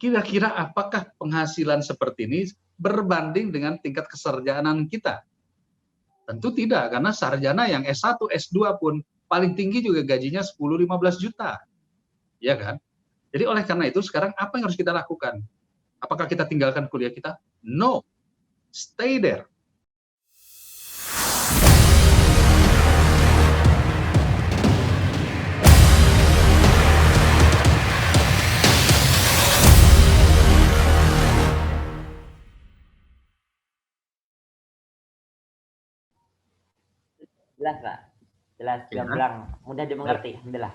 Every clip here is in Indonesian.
kira-kira apakah penghasilan seperti ini berbanding dengan tingkat kesarjanaan kita? Tentu tidak, karena sarjana yang S1, S2 pun paling tinggi juga gajinya 10-15 juta. Ya kan? Jadi oleh karena itu sekarang apa yang harus kita lakukan? Apakah kita tinggalkan kuliah kita? No. Stay there. Jelas, Pak. Jelas, gamblang, mudah dimengerti. Alhamdulillah.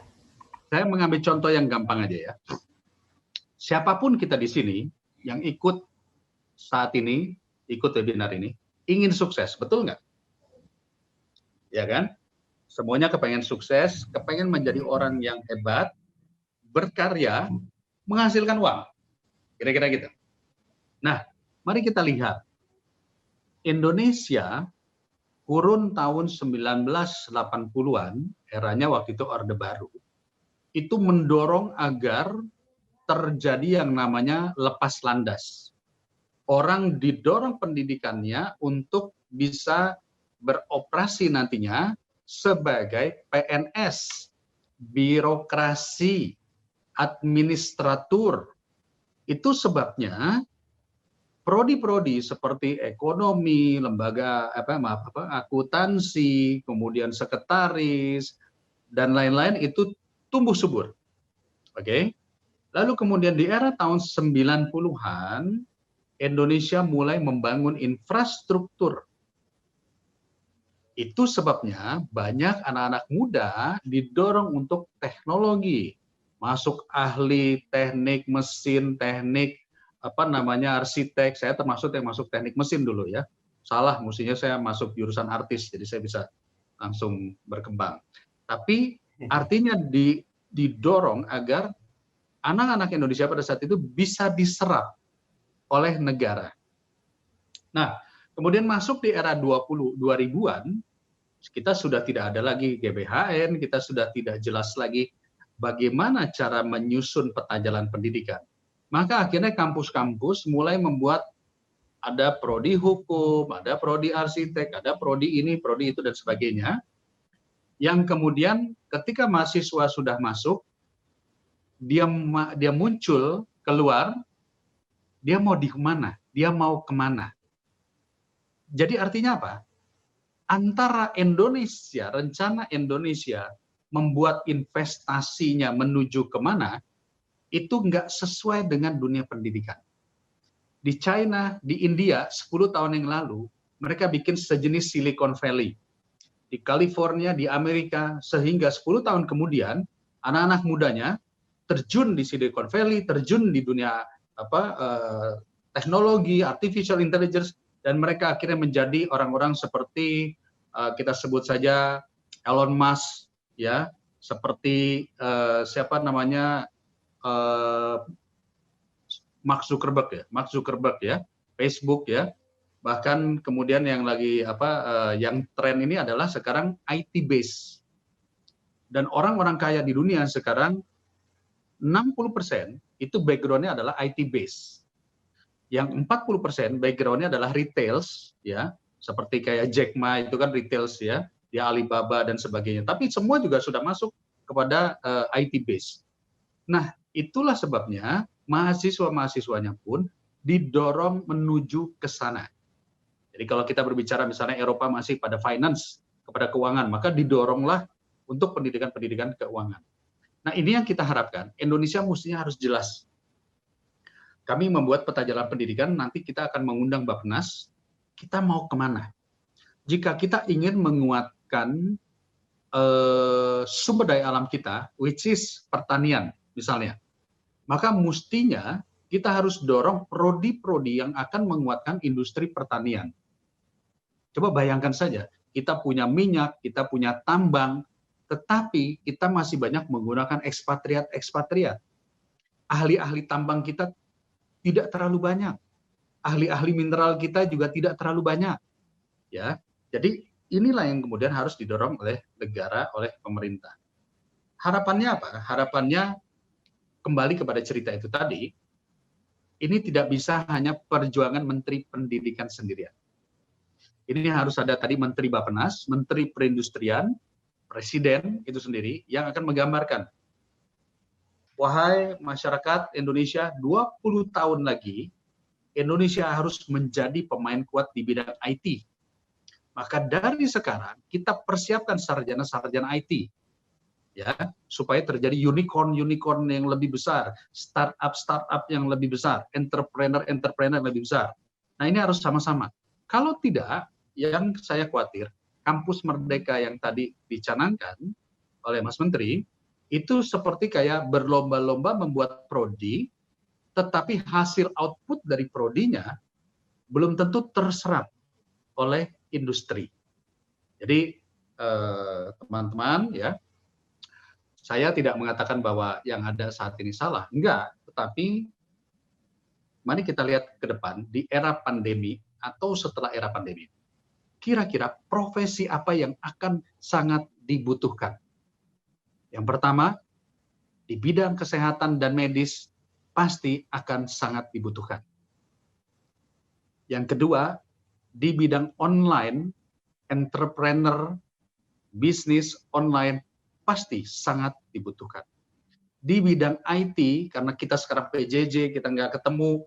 Saya mengambil contoh yang gampang aja ya. Siapapun kita di sini yang ikut saat ini, ikut webinar ini, ingin sukses, betul nggak? Ya kan? Semuanya kepengen sukses, kepengen menjadi orang yang hebat, berkarya, menghasilkan uang. Kira-kira gitu. Nah, mari kita lihat. Indonesia kurun tahun 1980-an, eranya waktu itu Orde Baru, itu mendorong agar terjadi yang namanya lepas landas. Orang didorong pendidikannya untuk bisa beroperasi nantinya sebagai PNS, birokrasi, administratur. Itu sebabnya prodi-prodi seperti ekonomi, lembaga akuntansi, kemudian sekretaris dan lain-lain itu tumbuh subur. Oke. Lalu kemudian di era tahun 90-an Indonesia mulai membangun infrastruktur. Itu sebabnya banyak anak-anak muda didorong untuk teknologi, masuk ahli teknik mesin, teknik arsitek. Saya termasuk yang masuk teknik mesin dulu ya. Salah, mestinya saya masuk jurusan artis, jadi saya bisa langsung berkembang. Tapi artinya didorong agar anak-anak Indonesia pada saat itu bisa diserap oleh negara. Nah, kemudian masuk di era 2000-an, kita sudah tidak ada lagi GBHN, kita sudah tidak jelas lagi bagaimana cara menyusun peta jalan pendidikan. Maka akhirnya kampus-kampus mulai membuat ada prodi hukum, ada prodi arsitek, ada prodi ini, prodi itu, dan sebagainya. Yang kemudian ketika mahasiswa sudah masuk, dia muncul, keluar, dia mau di mana? Dia mau kemana? Jadi artinya apa? Antara Indonesia, rencana Indonesia membuat investasinya menuju kemana, itu nggak sesuai dengan dunia pendidikan. Di China, di India, 10 tahun yang lalu, mereka bikin sejenis Silicon Valley. Di California, di Amerika, sehingga 10 tahun kemudian, anak-anak mudanya terjun di Silicon Valley, terjun di dunia teknologi, artificial intelligence, dan mereka akhirnya menjadi orang-orang seperti kita sebut saja Elon Musk, ya, seperti Mark Zuckerberg ya, Facebook ya, bahkan kemudian yang lagi yang tren ini adalah sekarang IT base. Dan orang-orang kaya di dunia sekarang 60% itu background-nya adalah IT base. Yang 40% background-nya adalah retails ya, seperti kayak Jack Ma itu kan retails ya, dia Alibaba dan sebagainya. Tapi semua juga sudah masuk kepada IT base. Nah, itulah sebabnya mahasiswa-mahasiswanya pun didorong menuju ke sana. Jadi kalau kita berbicara misalnya Eropa masih pada finance, kepada keuangan, maka didoronglah untuk pendidikan-pendidikan keuangan. Nah, ini yang kita harapkan, Indonesia mestinya harus jelas. Kami membuat peta jalan pendidikan, nanti kita akan mengundang Bappenas, kita mau kemana? Jika kita ingin menguatkan sumber daya alam kita, which is pertanian, misalnya, maka mestinya kita harus dorong prodi-prodi yang akan menguatkan industri pertanian. Coba bayangkan saja, kita punya minyak, kita punya tambang, tetapi kita masih banyak menggunakan ekspatriat. Ahli-ahli tambang kita tidak terlalu banyak. Ahli-ahli mineral kita juga tidak terlalu banyak. Ya, jadi inilah yang kemudian harus didorong oleh negara, oleh pemerintah. Harapannya apa? Harapannya kembali kepada cerita itu tadi, ini tidak bisa hanya perjuangan Menteri Pendidikan sendirian. Ini harus ada tadi Menteri Bappenas, Menteri Perindustrian, Presiden itu sendiri yang akan menggambarkan, wahai masyarakat Indonesia, 20 tahun lagi Indonesia harus menjadi pemain kuat di bidang IT. Maka dari sekarang kita persiapkan sarjana-sarjana IT, ya, supaya terjadi unicorn yang lebih besar, startup yang lebih besar, entrepreneur yang lebih besar. Nah, ini harus sama-sama. Kalau tidak, yang saya khawatir, kampus merdeka yang tadi dicanangkan oleh Mas Menteri, itu seperti kayak berlomba-lomba membuat prodi, tetapi hasil output dari prodinya belum tentu terserap oleh industri. Jadi, teman-teman, ya, saya tidak mengatakan bahwa yang ada saat ini salah, enggak. Tetapi mari kita lihat ke depan di era pandemi atau setelah era pandemi. Kira-kira profesi apa yang akan sangat dibutuhkan? Yang pertama, di bidang kesehatan dan medis pasti akan sangat dibutuhkan. Yang kedua, di bidang online, entrepreneur, bisnis online pasti sangat dibutuhkan. Di bidang IT, karena kita sekarang PJJ, kita nggak ketemu,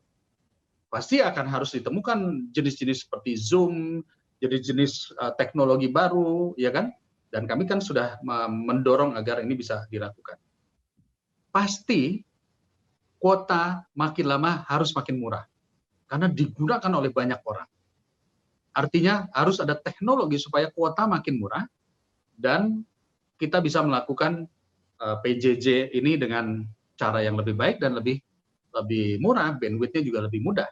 pasti akan harus ditemukan jenis-jenis seperti Zoom, jenis-jenis teknologi baru, ya kan? Dan kami kan sudah mendorong agar ini bisa dilakukan. Pasti kuota makin lama harus makin murah, karena digunakan oleh banyak orang. Artinya harus ada teknologi supaya kuota makin murah, dan kita bisa melakukan PJJ ini dengan cara yang lebih baik dan lebih murah, bandwidth-nya juga lebih mudah.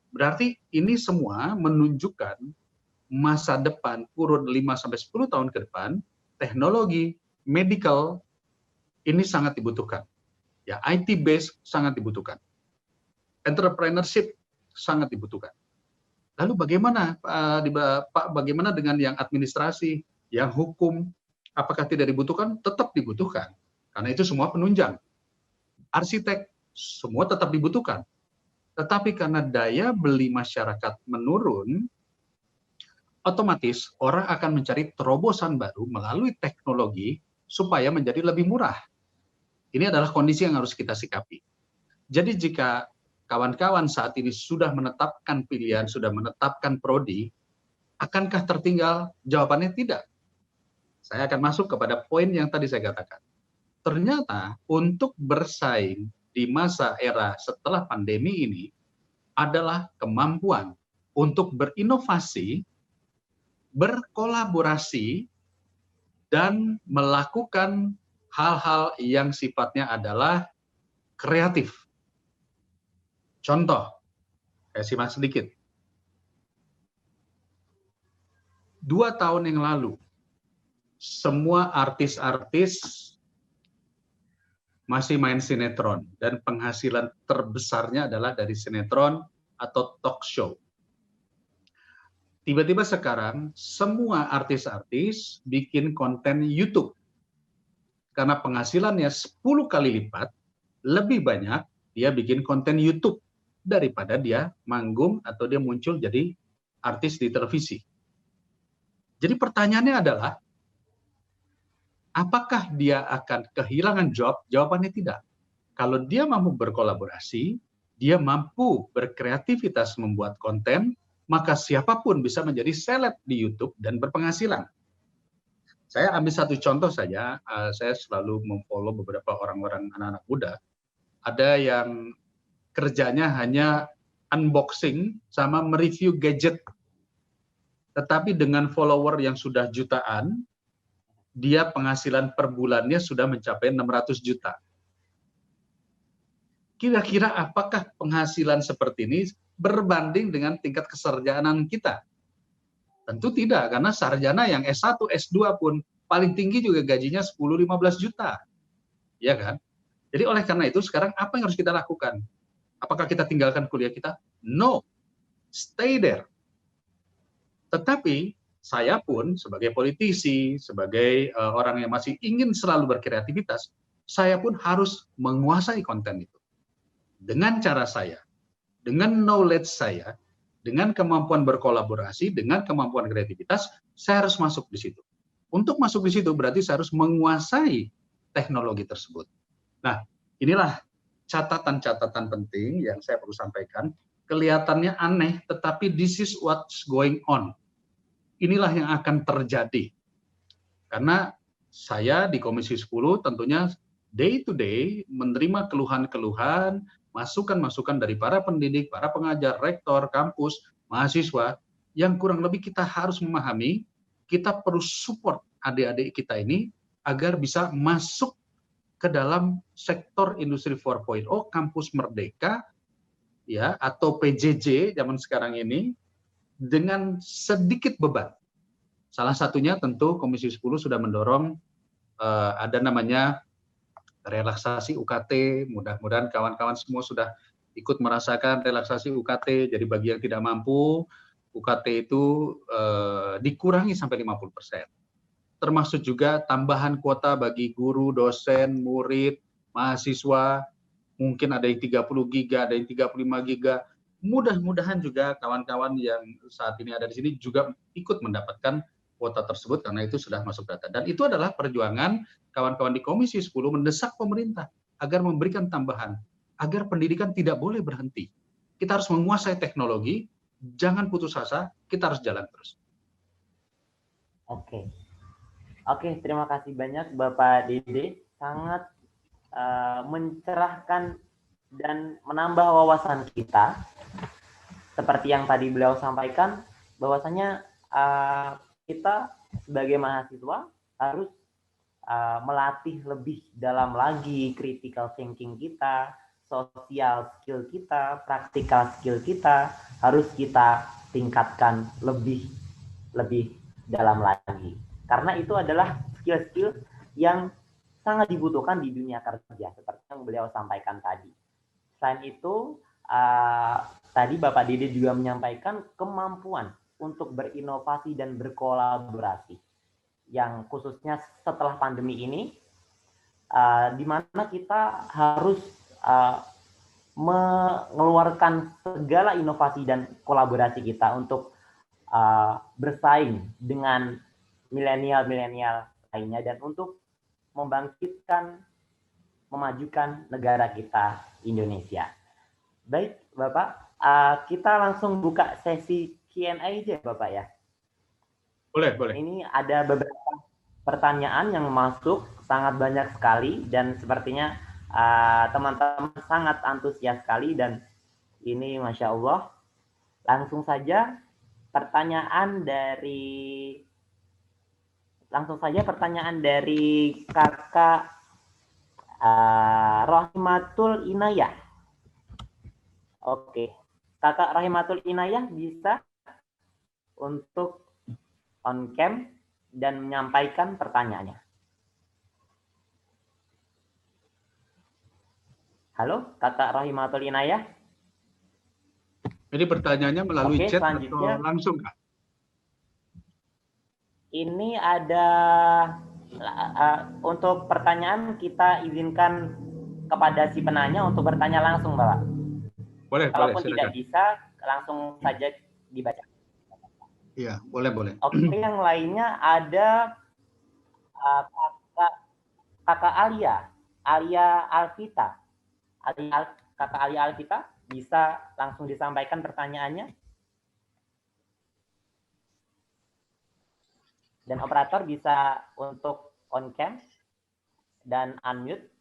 Berarti ini semua menunjukkan masa depan kurun 5-10 tahun ke depan, teknologi, medical, ini sangat dibutuhkan. Ya, IT base sangat dibutuhkan. Entrepreneurship sangat dibutuhkan. Lalu bagaimana, Pak, bagaimana dengan yang administrasi, yang hukum? Apakah tidak dibutuhkan? Tetap dibutuhkan. Karena itu semua penunjang. Arsitek, semua tetap dibutuhkan. Tetapi karena daya beli masyarakat menurun, otomatis orang akan mencari terobosan baru melalui teknologi supaya menjadi lebih murah. Ini adalah kondisi yang harus kita sikapi. Jadi jika kawan-kawan saat ini sudah menetapkan pilihan, sudah menetapkan prodi, akankah tertinggal? Jawabannya tidak. Saya akan masuk kepada poin yang tadi saya katakan. Ternyata untuk bersaing di masa era setelah pandemi ini adalah kemampuan untuk berinovasi, berkolaborasi, dan melakukan hal-hal yang sifatnya adalah kreatif. Contoh, saya simak sedikit. 2 tahun yang lalu, semua artis-artis masih main sinetron, dan penghasilan terbesarnya adalah dari sinetron atau talk show. Tiba-tiba sekarang semua artis-artis bikin konten YouTube. Karena penghasilannya 10 kali lipat, lebih banyak dia bikin konten YouTube daripada dia manggung atau dia muncul jadi artis di televisi. Jadi pertanyaannya adalah, apakah dia akan kehilangan job? Jawabannya tidak. Kalau dia mampu berkolaborasi, dia mampu berkreativitas membuat konten, maka siapapun bisa menjadi seleb di YouTube dan berpenghasilan. Saya ambil satu contoh saja, saya selalu memfollow beberapa orang-orang anak-anak muda. Ada yang kerjanya hanya unboxing sama mereview gadget. Tetapi dengan follower yang sudah jutaan, dia penghasilan per bulannya sudah mencapai 600 juta. Kira-kira apakah penghasilan seperti ini berbanding dengan tingkat kesarjanaan kita? Tentu tidak, karena sarjana yang S1, S2 pun paling tinggi juga gajinya 10-15 juta. Ya kan? Jadi oleh karena itu sekarang apa yang harus kita lakukan? Apakah kita tinggalkan kuliah kita? No. Stay there. Tetapi saya pun sebagai politisi, sebagai orang yang masih ingin selalu berkreativitas, saya pun harus menguasai konten itu. Dengan cara saya. Dengan knowledge saya, dengan kemampuan berkolaborasi, dengan kemampuan kreativitas, saya harus masuk di situ. Untuk masuk di situ berarti saya harus menguasai teknologi tersebut. Nah, inilah catatan-catatan penting yang saya perlu sampaikan. Kelihatannya aneh, tetapi this is what's going on. Inilah yang akan terjadi. Karena saya di Komisi 10 tentunya day to day menerima keluhan-keluhan, masukan-masukan dari para pendidik, para pengajar, rektor, kampus, mahasiswa, yang kurang lebih kita harus memahami, kita perlu support adik-adik kita ini agar bisa masuk ke dalam sektor industri 4.0, kampus merdeka, ya, atau PJJ zaman sekarang ini dengan sedikit beban. Salah satunya tentu Komisi 10 sudah mendorong ada namanya relaksasi UKT, mudah-mudahan kawan-kawan semua sudah ikut merasakan relaksasi UKT, jadi bagi yang tidak mampu, UKT itu dikurangi sampai 50%. Termasuk juga tambahan kuota bagi guru, dosen, murid, mahasiswa, mungkin ada yang 30 giga, ada yang 35 giga. Mudah-mudahan juga kawan-kawan yang saat ini ada di sini juga ikut mendapatkan kuota tersebut karena itu sudah masuk data. Dan itu adalah perjuangan kawan-kawan di Komisi 10 mendesak pemerintah agar memberikan tambahan, agar pendidikan tidak boleh berhenti. Kita harus menguasai teknologi, jangan putus asa, kita harus jalan terus. Oke, terima kasih banyak Bapak Dede, sangat mencerahkan dan menambah wawasan kita. Seperti yang tadi beliau sampaikan, bahwasanya kita sebagai mahasiswa harus melatih lebih dalam lagi critical thinking kita, social skill kita, practical skill kita, harus kita tingkatkan lebih dalam lagi. Karena itu adalah skill-skill yang sangat dibutuhkan di dunia kerja, seperti yang beliau sampaikan tadi. Selain itu, tadi Bapak Dede juga menyampaikan kemampuan untuk berinovasi dan berkolaborasi, yang khususnya setelah pandemi ini, di mana kita harus mengeluarkan segala inovasi dan kolaborasi kita untuk bersaing dengan milenial lainnya dan untuk membangkitkan, memajukan negara kita Indonesia. Baik, Bapak, kita langsung buka sesi Q&A aja, Bapak ya. Boleh. Ini ada beberapa pertanyaan yang masuk, sangat banyak sekali, dan sepertinya teman-teman sangat antusias sekali, dan ini Masya Allah. Langsung saja pertanyaan dari Kakak Rahimatul Inayah. Oke, Kakak Rahimatul Inayah bisa untuk on cam dan menyampaikan pertanyaannya. Halo, Kakak Rahimatul Inayah. Ini pertanyaannya melalui chat atau langsung, Kak? Ini ada untuk pertanyaan kita izinkan kepada si penanya untuk bertanya langsung, Bapak. Kalaupun tidak bisa, langsung saja dibaca. Iya, boleh. Oke, yang lainnya ada Kakak Alia Alvita. Kakak Alia Alvita, bisa langsung disampaikan pertanyaannya? Dan operator bisa untuk on cam dan unmute.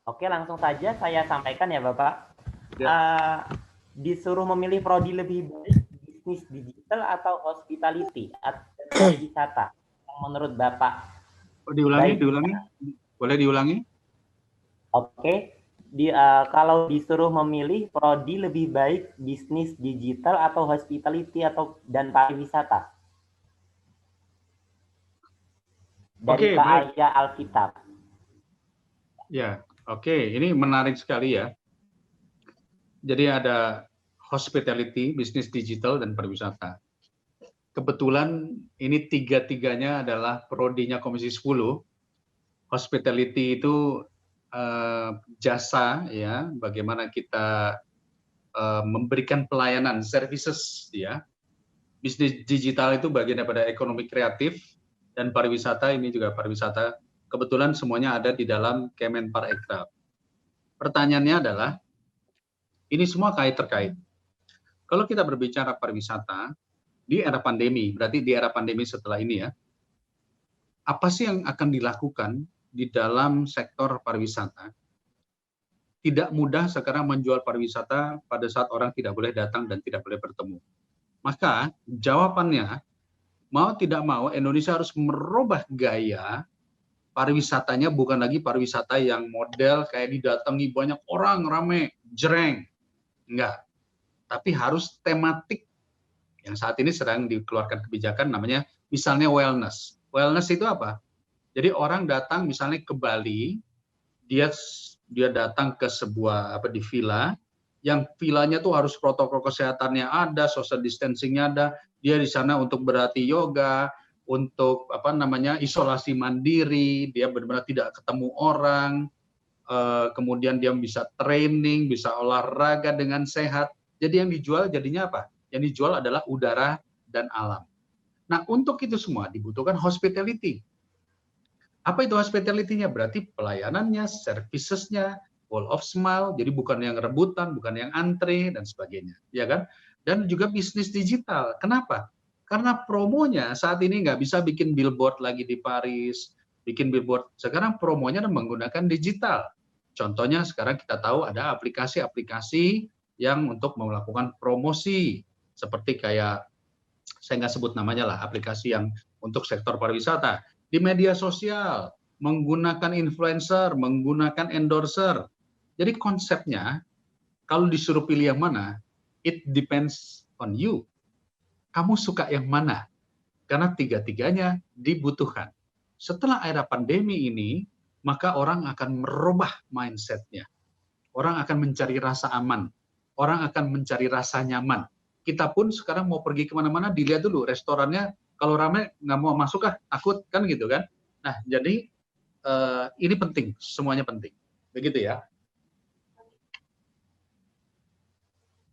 Oke, langsung saja saya sampaikan ya Bapak. Ya. Disuruh memilih prodi lebih baik bisnis digital atau hospitality atau wisata, menurut Bapak? Diulangi. Boleh diulangi? Oke. Kalau disuruh memilih prodi lebih baik bisnis digital atau hospitality dan pariwisata? Dari Kak Alia Alkitab. Ya, oke. Ini menarik sekali ya. Jadi ada hospitality, bisnis digital, dan pariwisata. Kebetulan ini tiga-tiganya adalah prodinya Komisi 10. Hospitality itu jasa, ya, bagaimana kita memberikan pelayanan services, ya. Bisnis digital itu bagian daripada ekonomi kreatif dan pariwisata, ini juga pariwisata. Kebetulan semuanya ada di dalam Kemenparekraf. Pertanyaannya adalah, ini semua terkait. Kalau kita berbicara pariwisata di era pandemi, berarti di era pandemi setelah ini, ya, apa sih yang akan dilakukan di dalam sektor pariwisata? Tidak mudah sekarang menjual pariwisata pada saat orang tidak boleh datang dan tidak boleh bertemu. Maka jawabannya, mau tidak mau Indonesia harus merubah gaya pariwisatanya, bukan lagi pariwisata yang model kayak didatangi banyak orang, rame, jreng. Enggak. Tapi harus tematik. Yang saat ini sedang dikeluarkan kebijakan namanya misalnya wellness. Wellness itu apa? Jadi orang datang misalnya ke Bali, dia datang ke sebuah di villa, yang villanya tuh harus protokol kesehatannya ada, social distancingnya ada, dia di sana untuk berlatih yoga, untuk isolasi mandiri, dia benar-benar tidak ketemu orang, kemudian dia bisa training, bisa olahraga dengan sehat. Jadi yang dijual jadinya apa? Yang dijual adalah udara dan alam. Nah, untuk itu semua dibutuhkan hospitality. Apa itu hospitality-nya? Berarti pelayanannya, servicesnya, wall of smile, jadi bukan yang rebutan, bukan yang antre, dan sebagainya. Ya kan? Dan juga bisnis digital. Kenapa? Karena promonya saat ini nggak bisa bikin billboard lagi di Paris, bikin billboard. Sekarang promonya menggunakan digital. Contohnya sekarang kita tahu ada aplikasi-aplikasi yang untuk melakukan promosi. Seperti kayak, saya nggak sebut namanya lah, aplikasi yang untuk sektor pariwisata. Di media sosial, menggunakan influencer, menggunakan endorser. Jadi konsepnya, kalau disuruh pilih yang mana, it depends on you. Kamu suka yang mana? Karena tiga-tiganya dibutuhkan. Setelah era pandemi ini, maka orang akan merubah mindset-nya. Orang akan mencari rasa aman. Orang akan mencari rasa nyaman. Kita pun sekarang mau pergi kemana-mana, dilihat dulu restorannya, kalau ramai nggak mau masuk takut kan gitu kan. Nah, jadi ini penting, semuanya penting. Begitu ya.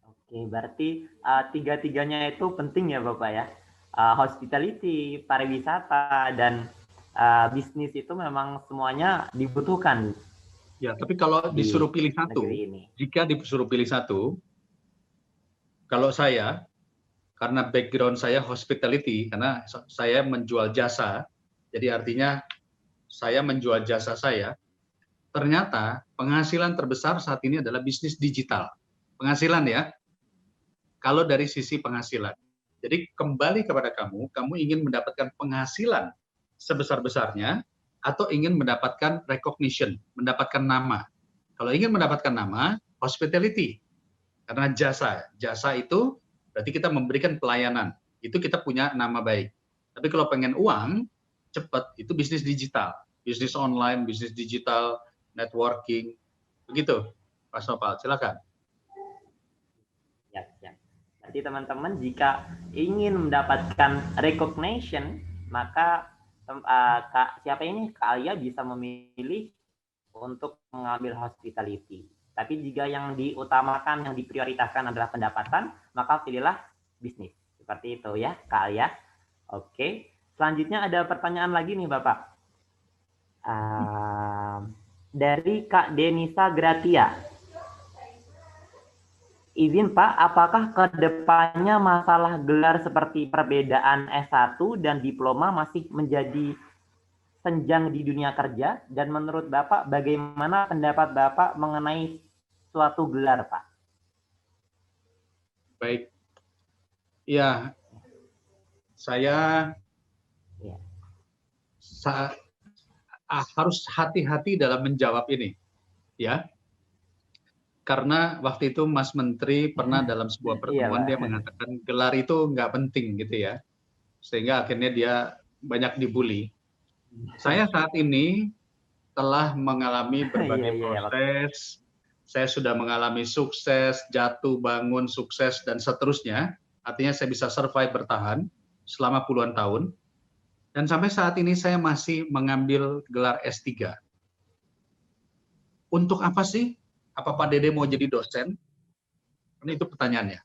Oke, berarti tiga-tiganya itu penting ya Bapak ya. Hospitality, pariwisata, dan bisnis itu memang semuanya dibutuhkan. Ya, tapi kalau disuruh pilih satu, jika disuruh pilih satu, kalau saya, karena background saya hospitality, karena saya menjual jasa, jadi artinya saya menjual jasa saya, ternyata penghasilan terbesar saat ini adalah bisnis digital. Penghasilan ya, kalau dari sisi penghasilan. Jadi kembali kepada kamu ingin mendapatkan penghasilan sebesar-besarnya, atau ingin mendapatkan recognition, mendapatkan nama. Kalau ingin mendapatkan nama, hospitality. Karena jasa itu berarti kita memberikan pelayanan. Itu kita punya nama baik. Tapi kalau pengen uang, cepat, itu bisnis digital. Bisnis online, bisnis digital, networking. Begitu, Pak Nopal, silakan. Ya. Jadi teman-teman jika ingin mendapatkan recognition, maka siapa ini Kak Alia bisa memilih untuk mengambil hospitality. Tapi jika yang diutamakan, yang diprioritaskan adalah pendapatan, maka pilihlah bisnis. Seperti itu ya, Kak Alia. Oke, selanjutnya ada pertanyaan lagi nih Bapak. Dari Kak Denisa Gratia. Izin Pak, apakah ke depannya masalah gelar seperti perbedaan S1 dan diploma masih menjadi senjang di dunia kerja? Dan menurut Bapak, bagaimana pendapat Bapak mengenai suatu gelar, Pak? Baik. Ya, saya harus hati-hati dalam menjawab ini. Ya, karena waktu itu Mas Menteri pernah dalam sebuah pertemuan dia mengatakan gelar itu nggak penting gitu ya, sehingga akhirnya dia banyak dibully. Saya saat ini telah mengalami berbagai proses, saya sudah mengalami sukses, jatuh, bangun, sukses, dan seterusnya. Artinya saya bisa survive, bertahan selama puluhan tahun, dan sampai saat ini saya masih mengambil gelar S3. Untuk apa sih? Apa Pak Dede mau jadi dosen? Ini itu pertanyaannya.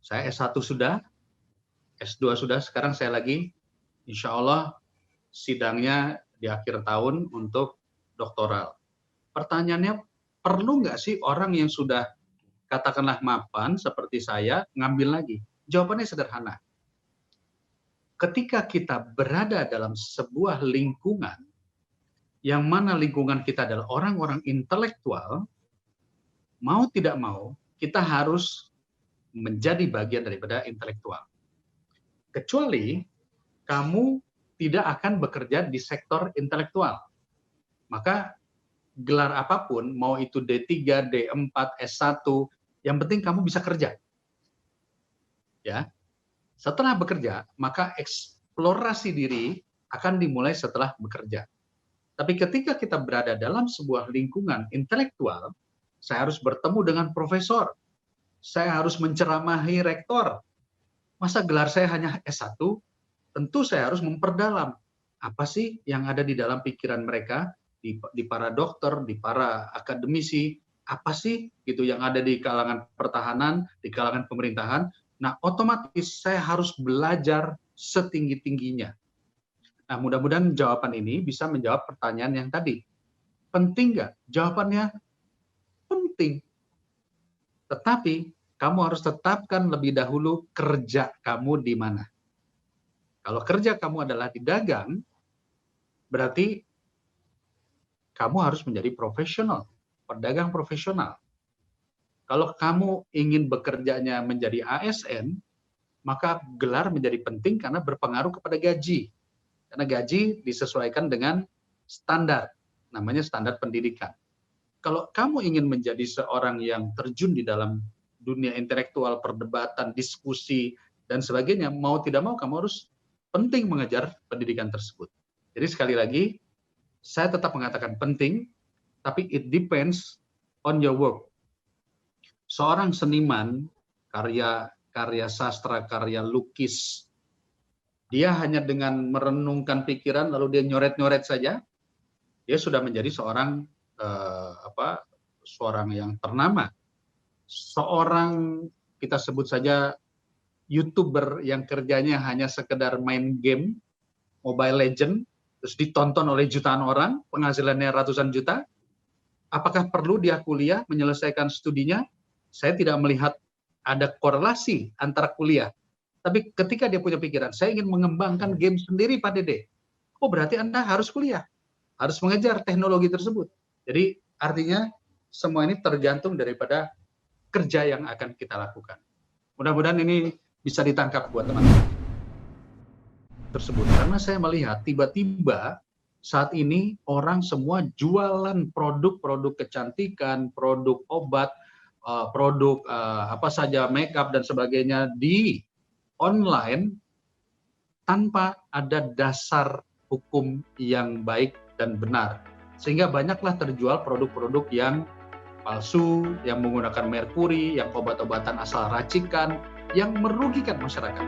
Saya S1 sudah, S2 sudah, sekarang saya lagi, insya Allah sidangnya di akhir tahun untuk doktoral. Pertanyaannya, perlu nggak sih orang yang sudah katakanlah mapan seperti saya ngambil lagi? Jawabannya sederhana. Ketika kita berada dalam sebuah lingkungan, yang mana lingkungan kita adalah orang-orang intelektual, mau tidak mau, kita harus menjadi bagian daripada intelektual. Kecuali kamu tidak akan bekerja di sektor intelektual. Maka gelar apapun, mau itu D3, D4, S1, yang penting kamu bisa kerja. Ya. Setelah bekerja, maka eksplorasi diri akan dimulai setelah bekerja. Tapi ketika kita berada dalam sebuah lingkungan intelektual, saya harus bertemu dengan profesor, saya harus menceramahi rektor. Masa gelar saya hanya S1? Tentu saya harus memperdalam apa sih yang ada di dalam pikiran mereka, di para dokter, di para akademisi, apa sih gitu yang ada di kalangan pertahanan, di kalangan pemerintahan. Nah, otomatis saya harus belajar setinggi-tingginya. Nah, mudah-mudahan jawaban ini bisa menjawab pertanyaan yang tadi. Penting nggak? Jawabannya penting. Tetapi kamu harus tetapkan lebih dahulu kerja kamu di mana. Kalau kerja kamu adalah di dagang, berarti kamu harus menjadi profesional, pedagang profesional. Kalau kamu ingin bekerjanya menjadi ASN, maka gelar menjadi penting karena berpengaruh kepada gaji. Karena gaji disesuaikan dengan standar, namanya standar pendidikan. Kalau kamu ingin menjadi seorang yang terjun di dalam dunia intelektual, perdebatan, diskusi, dan sebagainya, mau tidak mau kamu harus penting mengejar pendidikan tersebut. Jadi sekali lagi, saya tetap mengatakan penting, tapi it depends on your work. Seorang seniman, karya sastra, karya lukis, dia hanya dengan merenungkan pikiran lalu dia nyoret-nyoret saja, dia sudah menjadi seorang yang ternama. Seorang, kita sebut saja YouTuber yang kerjanya hanya sekedar main game Mobile Legend, terus ditonton oleh jutaan orang, penghasilannya ratusan juta, apakah perlu dia kuliah menyelesaikan studinya? Saya tidak melihat ada korelasi antara kuliah. Tapi ketika dia punya pikiran, saya ingin mengembangkan game sendiri Pak Dede. Oh berarti Anda harus kuliah, harus mengejar teknologi tersebut. Jadi artinya semua ini tergantung daripada kerja yang akan kita lakukan. Mudah-mudahan ini bisa ditangkap buat teman-teman tersebut. Karena saya melihat tiba-tiba saat ini orang semua jualan produk-produk kecantikan, produk obat, produk apa saja, makeup dan sebagainya di online tanpa ada dasar hukum yang baik dan benar. Sehingga banyaklah terjual produk-produk yang palsu, yang menggunakan merkuri, yang obat-obatan asal racikan, yang merugikan masyarakat.